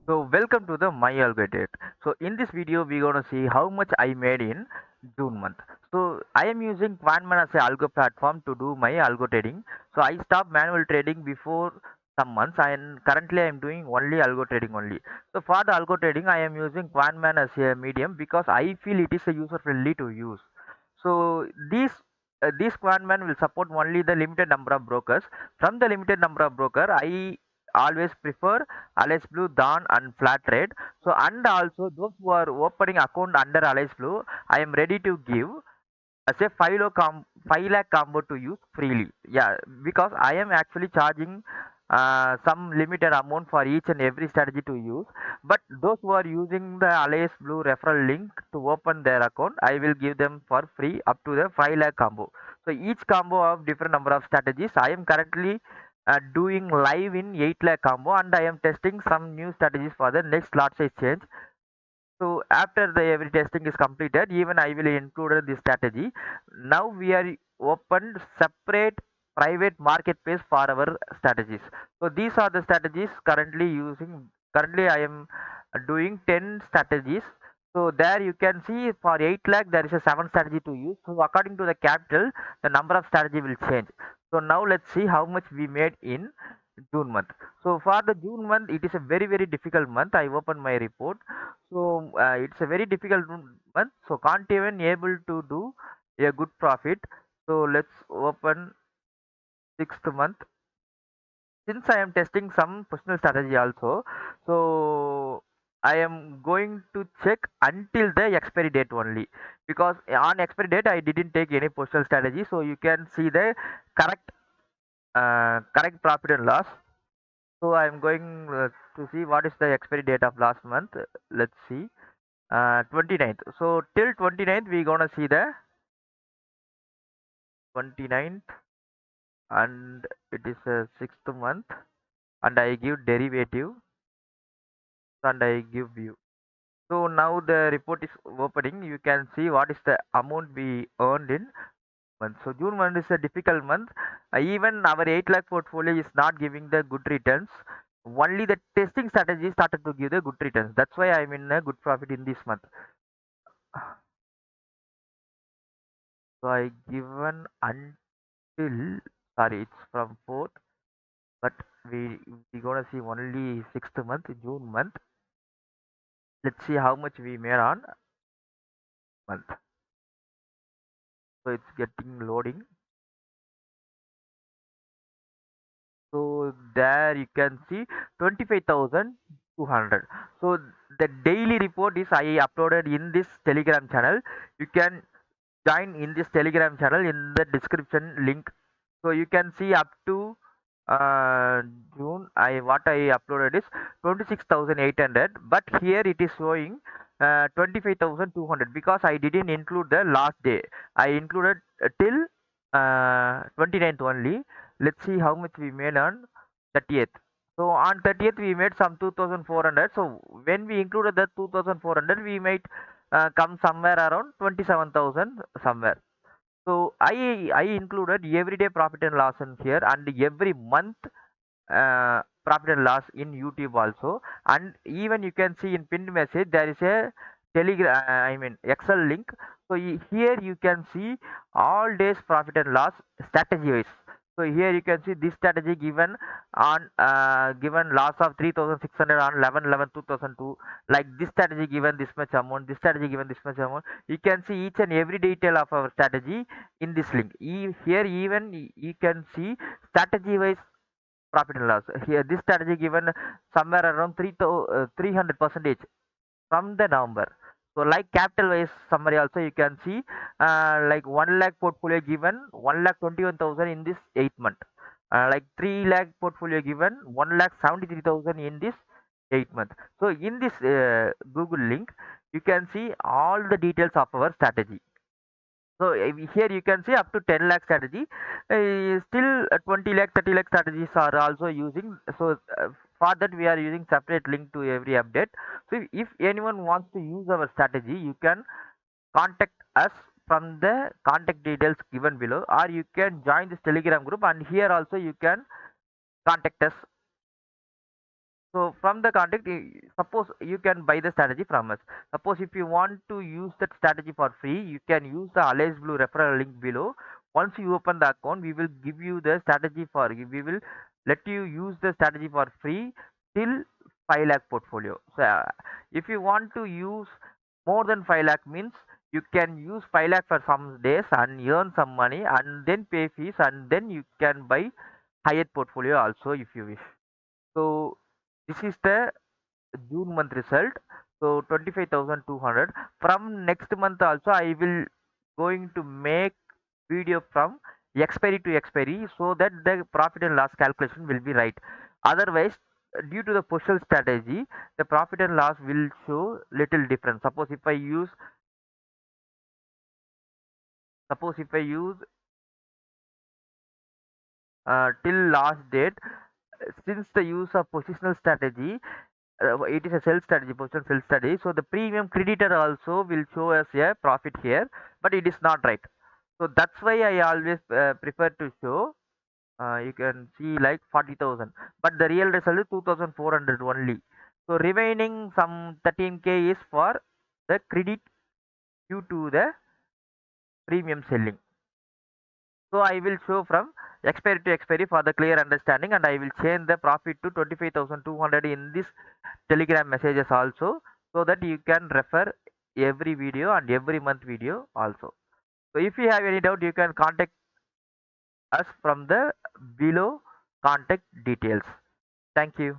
So welcome to the my algo date. So in this video we're gonna see how much I made in June month. So I am using Quantman as a algo platform to do my algo trading. So I stopped manual trading before some months and currently I am doing only algo trading only. So for the algo trading I am using Quantman as a medium because I feel it is a user friendly to use. So this Quantman will support only the limited number of brokers. From the limited number of broker I always prefer Alice Blue, Dawn and Flat Rate. So and also those who are opening account under Alice Blue, I am ready to give as a 5 lakh combo to use freely. Yeah, because I am actually charging some limited amount for each and every strategy to use. But those who are using the Alice Blue referral link to open their account, I will give them for free up to the 5 lakh combo. So each combo of different number of strategies. I am currently doing live in 8 lakh combo and I am testing some new strategies for the next lot size change. So after the every testing is completed, even I will include this strategy. Now we are opened separate private marketplace for our strategies. So these are the strategies currently using. Currently I am doing 10 strategies. So there you can see for 8 lakh there is a 7 strategy to use. So according to the capital, the number of strategy will change. So now let's see how much we made in June month. So for the June month, it is a very difficult month. I open my report. So it's a very difficult month. So can't even able to do a good profit. So let's open sixth month. Since I am testing some personal strategy also, so I am going to check until the expiry date only, because on expiry date I didn't take any personal strategy. So you can see the correct correct profit and loss. So I'm going to see what is the expiry date of last month. Let's see. 29th. So till 29th we gonna see the 29th, and it is a sixth month, and I give derivative and I give view. So now the report is opening. You can see what is the amount we earned in month. So June month is a difficult month. Even our 8 lakh portfolio is not giving the good returns. Only the testing strategy started to give the good returns. That's why I'm in a good profit in this month. So I given until, sorry, it's from 4th, but we gonna see only 6th month, June month. Let's see how much we made on month. So it's getting loading. So there you can see 25,200. So the daily report is I uploaded in this Telegram channel. You can join in this Telegram channel in the description link. So you can see up to uh, June. I uploaded is 26,800, but here it is showing 25,200 because I didn't include the last day. I included till 29th only. Let's see how much we made on 30th. So on 30th we made some 2,400. So when we included the 2,400, we might come somewhere around 27,000 somewhere. So I included everyday profit and loss in here, and every month profit and loss in YouTube also. And even you can see in pinned message there is a Telegram, I mean Excel link. So here you can see all days profit and loss strategy wise. So here you can see this strategy given on given loss of 3,600 on 11/11/2002. Like this strategy given this much amount, this strategy given this much amount. You can see each and every detail of our strategy in this link. Here even you can see strategy wise profit and loss. Here this strategy given somewhere around 300 percentage from the November. So like capital wise summary also you can see like 1 lakh portfolio given 1,21,000 in this 8 month. Like 3 lakh portfolio given 1,73,000 in this 8 month. So in this Google link you can see all the details of our strategy. So here you can see up to 10 lakh strategy. Still 20 lakh, 30 lakh strategies are also using. So for that we are using separate link to every update. So if anyone wants to use our strategy, you can contact us from the contact details given below, or you can join this Telegram group, and here also you can contact us So from the contact, suppose you can buy the strategy from us. Suppose if you want to use that strategy for free, you can use the Alice Blue referral link below. Once you open the account, we will give you the strategy for, we will let you use the strategy for free till 5 lakh portfolio. So if you want to use more than 5 lakh means you can use 5 lakh for some days and earn some money and then pay fees, and then you can buy higher portfolio also if you wish. So this is the June month result. So 25,200. From next month also I will going to make video from expiry to expiry, so that the profit and loss calculation will be right. Otherwise, due to the partial strategy, the profit and loss will show little difference. Suppose if I use till last date, since the use of positional strategy, it is a sell strategy, position sell strategy, so the premium creditor also will show us a profit here, but it is not right. So that's why I always prefer to show, you can see like 40,000, but the real result is 2,400 only. So remaining some 13k is for the credit due to the premium selling. So I will show from expiry to expiry for the clear understanding, and I will change the profit to 25,200 in this Telegram messages also, so that you can refer every video and every month video also. So if you have any doubt, you can contact us from the below contact details. Thank you.